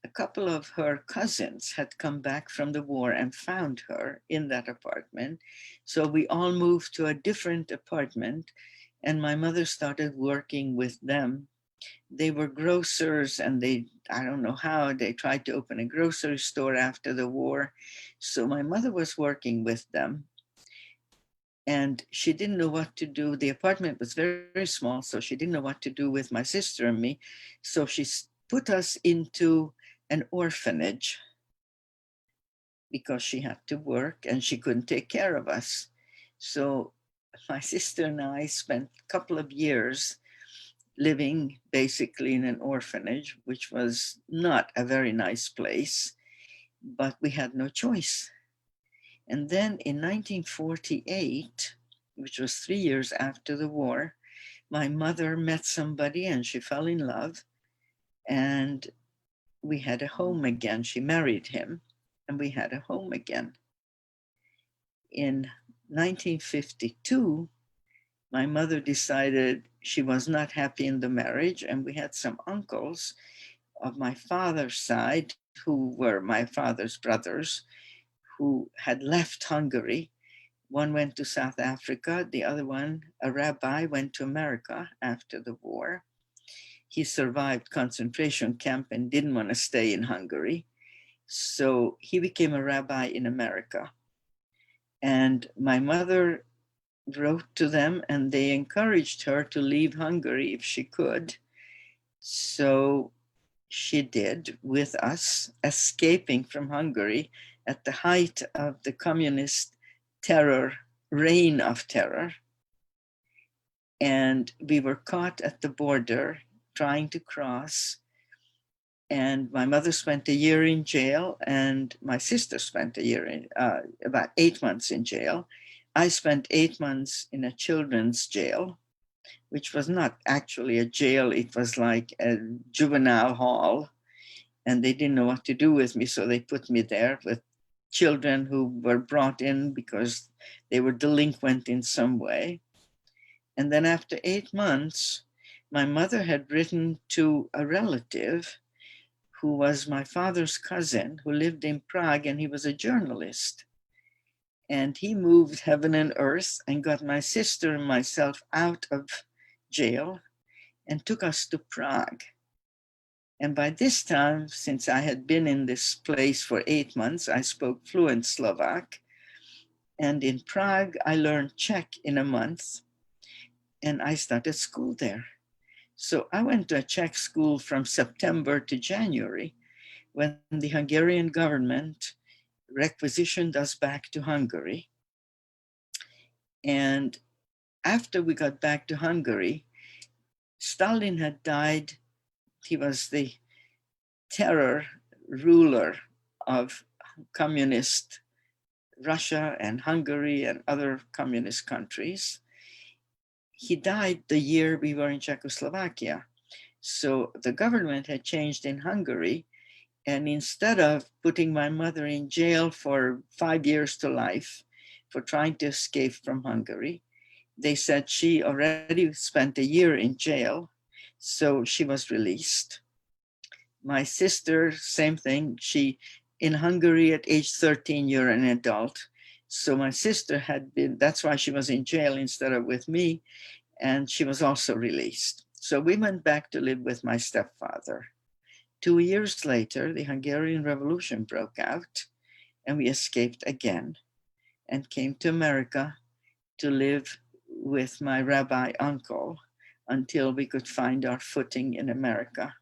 a couple of her cousins had come back from the war and found her in that apartment. So we all moved to a different apartment, and my mother started working with them. They were grocers, and I don't know how, they tried to open a grocery store after the war. So my mother was working with them, and she didn't know what to do. The apartment was very, very small, so she didn't know what to do with my sister and me. So she put us into an orphanage because she had to work and she couldn't take care of us. So my sister and I spent a couple of years living basically in an orphanage, which was not a very nice place, but we had no choice. And then in 1948, which was 3 years after the war, my mother met somebody and she fell in love, and we had a home again. She married him and we had a home again. In 1952, my mother decided she was not happy in the marriage, and we had some uncles of my father's side, who were my father's brothers, who had left Hungary. One went to South Africa, the other one, a rabbi, went to America after the war. He survived concentration camp and didn't want to stay in Hungary. So he became a rabbi in America. And my mother wrote to them and they encouraged her to leave Hungary if she could. So she did, with us, escaping from Hungary at the height of the communist terror, reign of terror. And we were caught at the border trying to cross. And my mother spent a year in jail, and my sister spent a year in, about 8 months in jail. I spent 8 months in a children's jail, which was not actually a jail. It was like a juvenile hall, and they didn't know what to do with me. So they put me there with children who were brought in because they were delinquent in some way. And then after 8 months, my mother had written to a relative who was my father's cousin, who lived in Prague, and he was a journalist. And he moved heaven and earth and got my sister and myself out of jail and took us to Prague. And by this time, since I had been in this place for 8 months, I spoke fluent Slovak. And in Prague, I learned Czech in a month, and I started school there. So I went to a Czech school from September to January, when the Hungarian government requisitioned us back to Hungary. And after we got back to Hungary, Stalin had died. He was the terror ruler of communist Russia and Hungary and other communist countries. He died the year we were in Czechoslovakia. So the government had changed in Hungary, and instead of putting my mother in jail for 5 years to life for trying to escape from Hungary, they said she already spent a year in jail, so she was released. My sister, same thing. She, in Hungary at age 13, you're an adult. So my sister had been, that's why she was in jail instead of with me, and she was also released. So we went back to live with my stepfather. 2 years later, the Hungarian Revolution broke out, and we escaped again and came to America to live with my rabbi uncle until we could find our footing in America,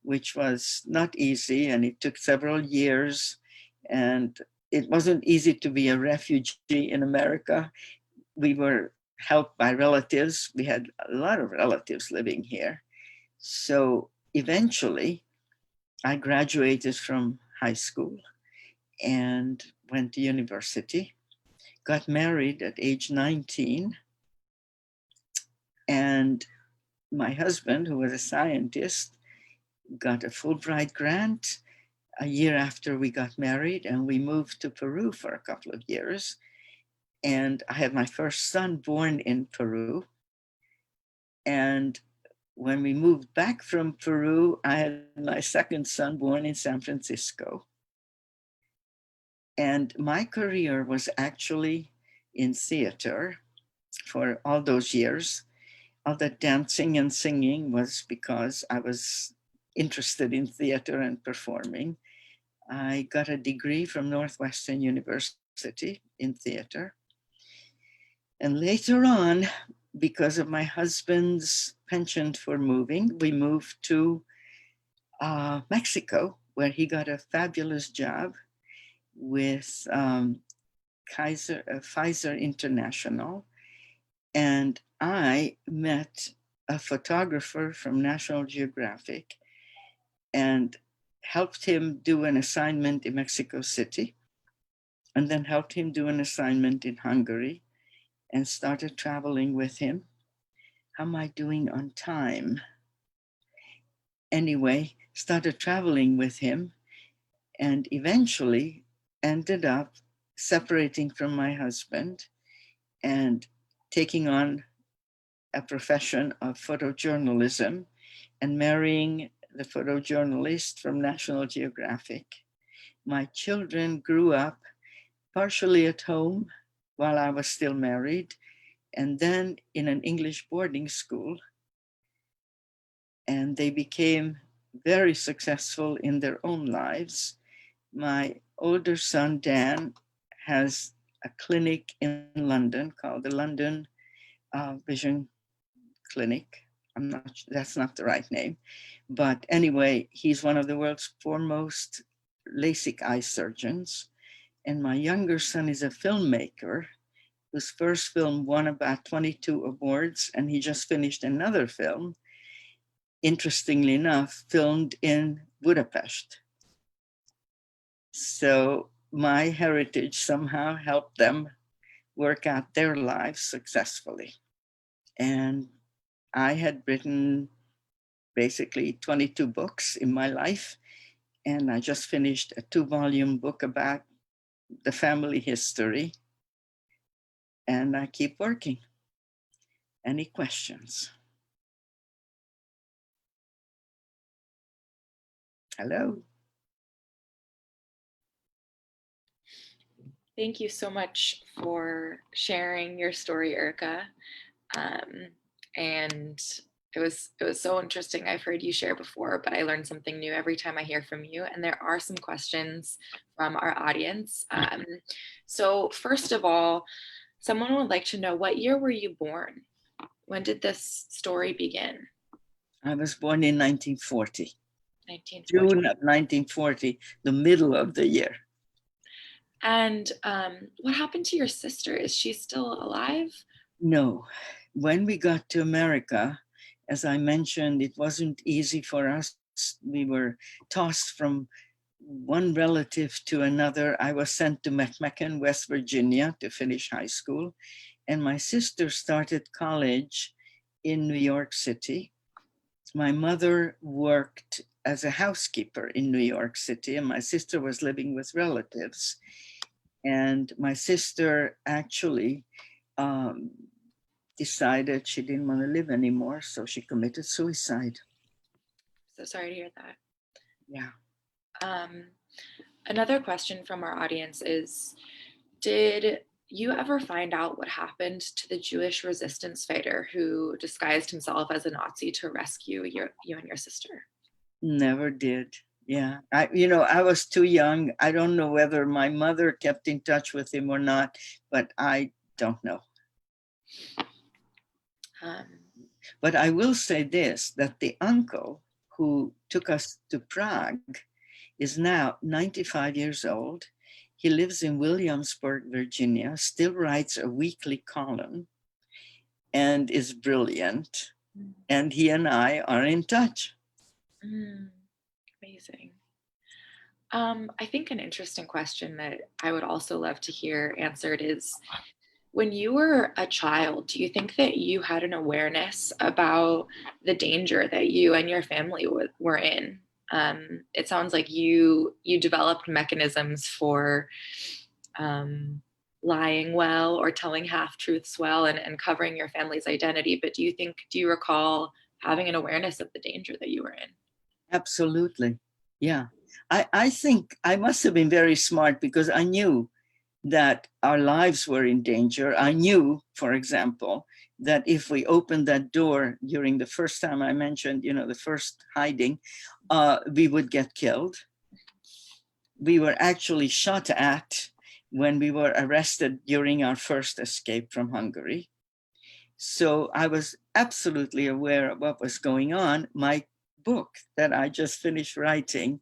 which was not easy, and it took several years, and it wasn't easy to be a refugee in America. We were helped by relatives. We had a lot of relatives living here. So eventually, I graduated from high school and went to university, got married at age 19, and my husband, who was a scientist, got a Fulbright grant a year after we got married, and we moved to Peru for a couple of years. And I had my first son born in Peru. And when we moved back from Peru, I had my second son born in San Francisco. And my career was actually in theater for all those years. All that dancing and singing was because I was interested in theater and performing. I got a degree from Northwestern University in theater. And later on, because of my husband's penchant for moving, we moved to Mexico, where he got a fabulous job with Pfizer International. And I met a photographer from National Geographic and helped him do an assignment in Mexico City, and then helped him do an assignment in Hungary, and started traveling with him. How am I doing on time? Anyway, started traveling with him, and eventually ended up separating from my husband and taking on a profession of photojournalism and marrying the photojournalist from National Geographic. My children grew up partially at home while I was still married, and then in an English boarding school. And they became very successful in their own lives. My older son, Dan, has a clinic in London called the London Vision Clinic. That's not the right name. But anyway, he's one of the world's foremost LASIK eye surgeons. And my younger son is a filmmaker whose first film won about 22 awards, and he just finished another film, interestingly enough, filmed in Budapest. So my heritage somehow helped them work out their lives successfully. And I had written basically 22 books in my life, and I just finished a 2-volume book about the family history, and I keep working. Any questions? Hello. Thank you so much for sharing your story, Erika. And it was so interesting. I've heard you share before, but I learned something new every time I hear from you. And there are some questions from our audience. So first of all, someone would like to know, what year were you born? When did this story begin? I was born in 1940. 1940. June of 1940, the middle of the year. And what happened to your sister? Is she still alive? No. When we got to America, as I mentioned, it wasn't easy for us. We were tossed from one relative to another. I was sent to McMacken, West Virginia to finish high school. And my sister started college in New York City. My mother worked as a housekeeper in New York City, and my sister was living with relatives. And my sister actually decided she didn't want to live anymore, so she committed suicide. So sorry to hear that. Yeah. Another question from our audience is, did you ever find out what happened to the Jewish resistance fighter who disguised himself as a Nazi to rescue you and your sister? Never did. Yeah. I was too young. I don't know whether my mother kept in touch with him or not, but I don't know. But I will say this, that the uncle who took us to Prague is now 95 years old. He lives in Williamsburg, Virginia, still writes a weekly column and is brilliant. And he and I are in touch. Amazing. I think an interesting question that I would also love to hear answered is, when you were a child, do you think that you had an awareness about the danger that you and your family were in? It sounds like you developed mechanisms for lying well or telling half-truths well and covering your family's identity. But do you recall having an awareness of the danger that you were in? Absolutely. Yeah. I think I must have been very smart because I knew that our lives were in danger. I knew, for example, that if we opened that door during the first time I mentioned, the first hiding, we would get killed. We were actually shot at when we were arrested during our first escape from Hungary. So I was absolutely aware of what was going on. My book that I just finished writing,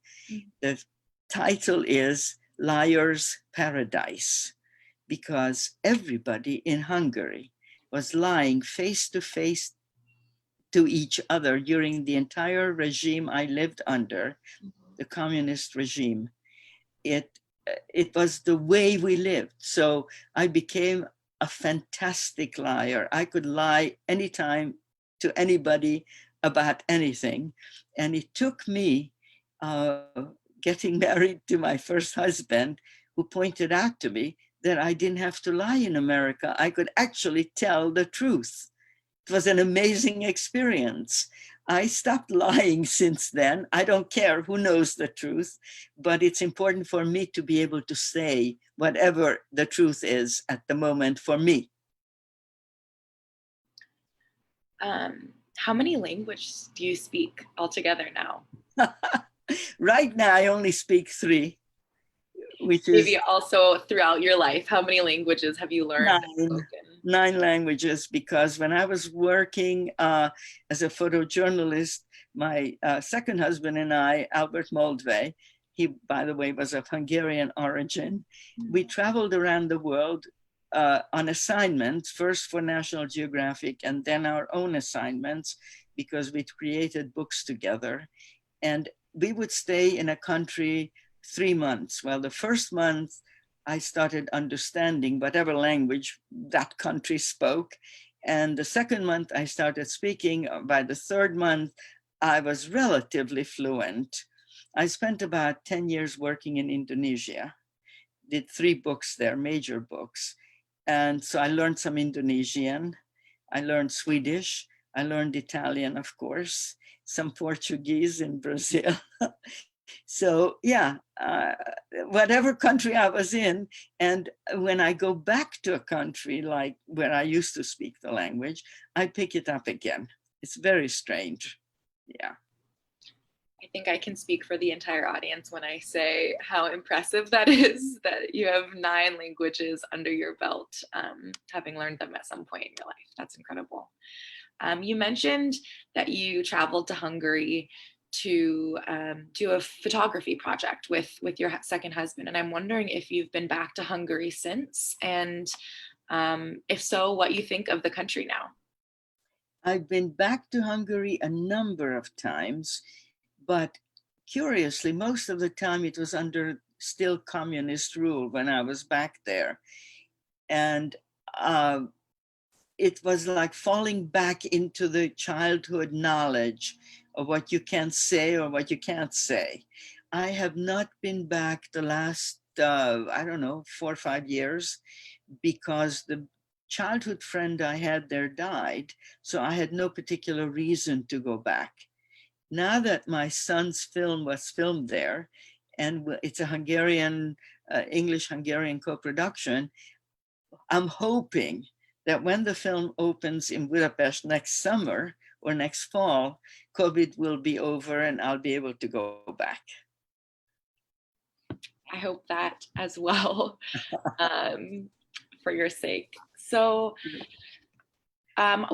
the title is Liar's Paradise, because everybody in Hungary was lying face to face to each other during the entire regime I lived under, the communist regime. It was the way we lived. So I became a fantastic liar. I could lie anytime to anybody about anything. And it took me getting married to my first husband, who pointed out to me that I didn't have to lie in America. I could actually tell the truth. It was an amazing experience. I stopped lying since then. I don't care who knows the truth, but it's important for me to be able to say whatever the truth is at the moment for me. How many languages do you speak altogether now? Right now, I only speak 3, which is Maybe also throughout your life, how many languages have you learned and 9, spoken? 9 languages, because when I was working as a photojournalist, my second husband and I, Albert Moldvay, he, by the way, was of Hungarian origin, we traveled around the world on assignments, first for National Geographic and then our own assignments, because we created books together. And we would stay in a country 3 months. Well, the first month, I started understanding whatever language that country spoke. And the second month, I started speaking. By the third month, I was relatively fluent. I spent about 10 years working in Indonesia, did 3 books there, major books. And so I learned some Indonesian. I learned Swedish. I learned Italian, of course, some Portuguese in Brazil. So yeah, whatever country I was in, and when I go back to a country like where I used to speak the language, I pick it up again. It's very strange. Yeah. I think I can speak for the entire audience when I say how impressive that is, that you have 9 languages under your belt, having learned them at some point in your life. That's incredible. You mentioned that you traveled to Hungary to do a photography project with your second husband, and I'm wondering if you've been back to Hungary since, and if so, what you think of the country now. I've been back to Hungary a number of times, but curiously, most of the time it was under still communist rule when I was back there. And it was like falling back into the childhood knowledge of what you can say or what you can't say. I have not been back the last, I don't know, 4 or 5 years, because the childhood friend I had there died. So I had no particular reason to go back. Now that my son's film was filmed there, and it's a Hungarian, English-Hungarian co-production, I'm hoping that when the film opens in Budapest next summer or next fall, COVID will be over and I'll be able to go back. I hope that as well, for your sake. So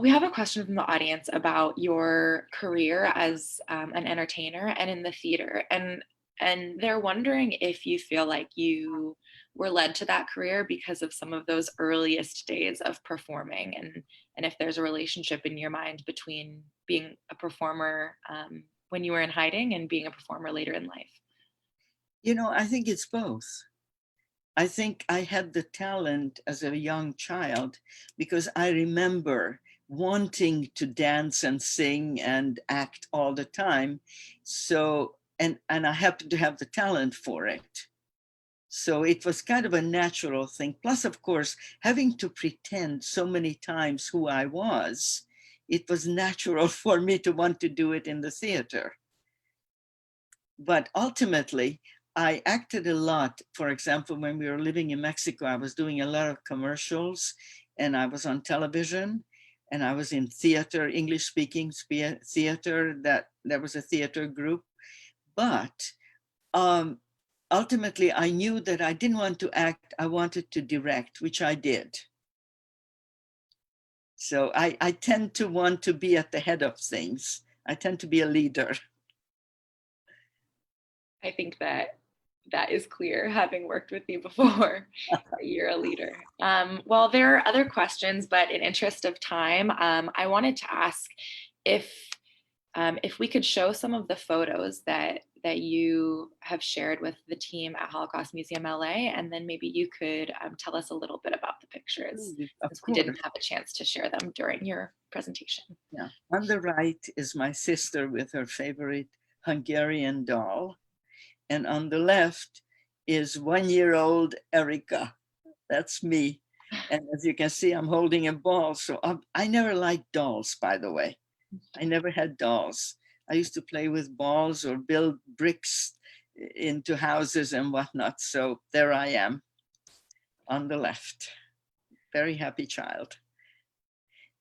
we have a question from the audience about your career as an entertainer and in the theater. And they're wondering if you feel like you were led to that career because of some of those earliest days of performing, and if there's a relationship in your mind between being a performer when you were in hiding and being a performer later in life. You know, I think it's both. I think I had the talent as a young child because I remember wanting to dance and sing and act all the time. So, and I happened to have the talent for it. So it was kind of a natural thing. Plus, of course, having to pretend so many times who I was, it was natural for me to want to do it in the theater. But ultimately, I acted a lot. For example, when we were living in Mexico, I was doing a lot of commercials and I was on television and I was in theater, English speaking theater, that there was a theater group. But ultimately, I knew that I didn't want to act, I wanted to direct, which I did. So I tend to want to be at the head of things. I tend to be a leader. I think that is clear, having worked with you before. You're a leader. Well, there are other questions, but in interest of time, I wanted to ask if we could show some of the photos that you have shared with the team at Holocaust Museum LA, and then maybe you could tell us a little bit about the pictures, since we didn't have a chance to share them during your presentation. Yeah. On the right is my sister with her favorite Hungarian doll. And on the left is 1-year-old Erika. That's me. And as you can see, I'm holding a ball. So I never liked dolls, by the way. I never had dolls. I used to play with balls or build bricks into houses and whatnot. So there I am on the left. Very happy child.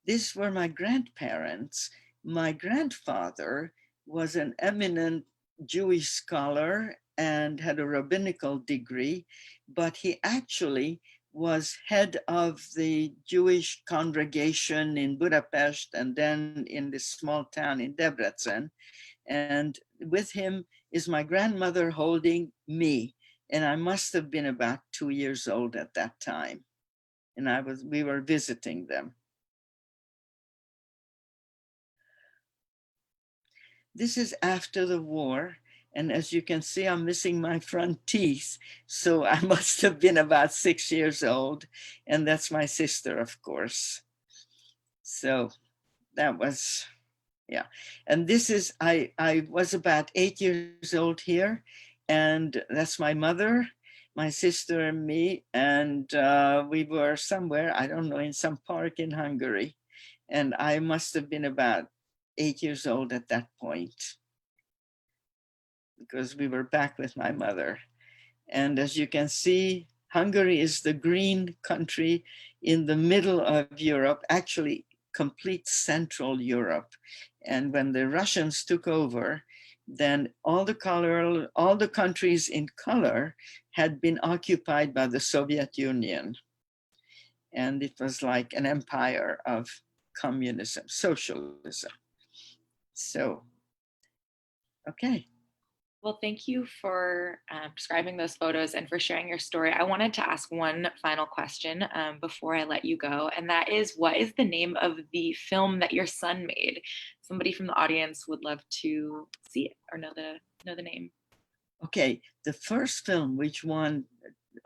These were my grandparents. My grandfather was an eminent Jewish scholar and had a rabbinical degree, but he actually was head of the Jewish congregation in Budapest and then in this small town in Debrecen. And with him is my grandmother holding me. And I must have been about 2 years old at that time. And we were visiting them. This is after the war. And as you can see, I'm missing my front teeth. So I must have been about 6 years old. And that's my sister, of course. So that was, yeah. And this is, I was about 8 years old here. And that's my mother, my sister, and me. And we were somewhere, I don't know, in some park in Hungary. And I must have been about 8 years old at that point, because we were back with my mother. And as you can see, Hungary is the green country in the middle of Europe, actually complete Central Europe. And when the Russians took over, then all the countries in color had been occupied by the Soviet Union. And it was like an empire of communism, socialism. So, okay. Well, thank you for describing those photos and for sharing your story. I wanted to ask one final question before I let you go, and that is, what is the name of the film that your son made? Somebody from the audience would love to see it or know the name. Okay, the first film, which won,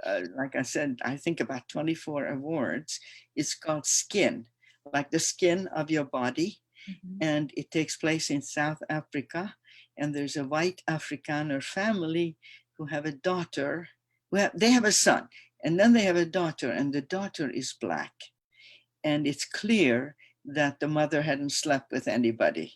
like I said, I think about 24 awards, is called Skin, like the skin of your body. Mm-hmm. And it takes place in South Africa. And there's a white Afrikaner family who have a daughter. Well, they have a son, and then they have a daughter, and the daughter is Black. And it's clear that the mother hadn't slept with anybody.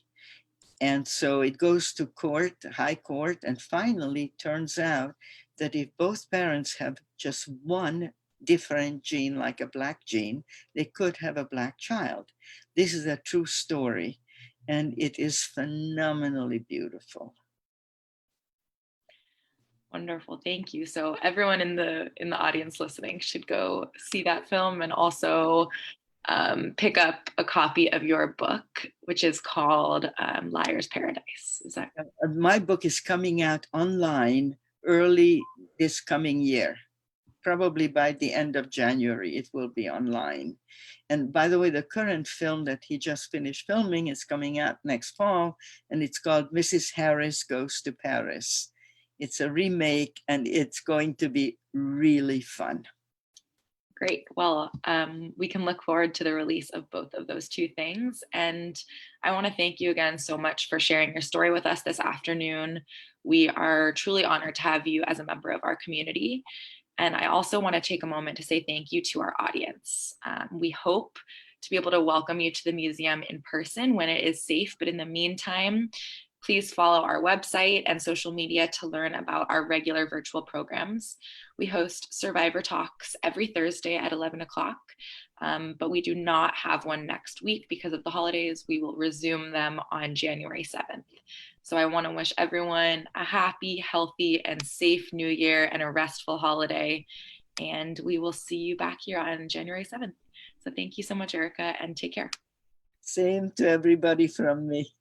And so it goes to court, high court, and finally turns out that if both parents have just one different gene, like a Black gene, they could have a Black child. This is a true story, and it is phenomenally beautiful. Wonderful, thank you. So everyone in the audience listening should go see that film, and also pick up a copy of your book, which is called Liar's Paradise. Is that? My book is coming out online early this coming year. Probably by the end of January, it will be online. And by the way, the current film that he just finished filming is coming out next fall, and it's called Mrs. Harris Goes to Paris. It's a remake, and it's going to be really fun. Great. Well, we can look forward to the release of both of those two things. And I want to thank you again so much for sharing your story with us this afternoon. We are truly honored to have you as a member of our community. And I also want to take a moment to say thank you to our audience. We hope to be able to welcome you to the museum in person when it is safe. But in the meantime, please follow our website and social media to learn about our regular virtual programs. We host Survivor Talks every Thursday at 11 o'clock, but we do not have one next week because of the holidays. We will resume them on January 7th. So I want to wish everyone a happy, healthy, and safe New Year and a restful holiday. And we will see you back here on January 7th. So thank you so much, Erika, and take care. Same to everybody from me.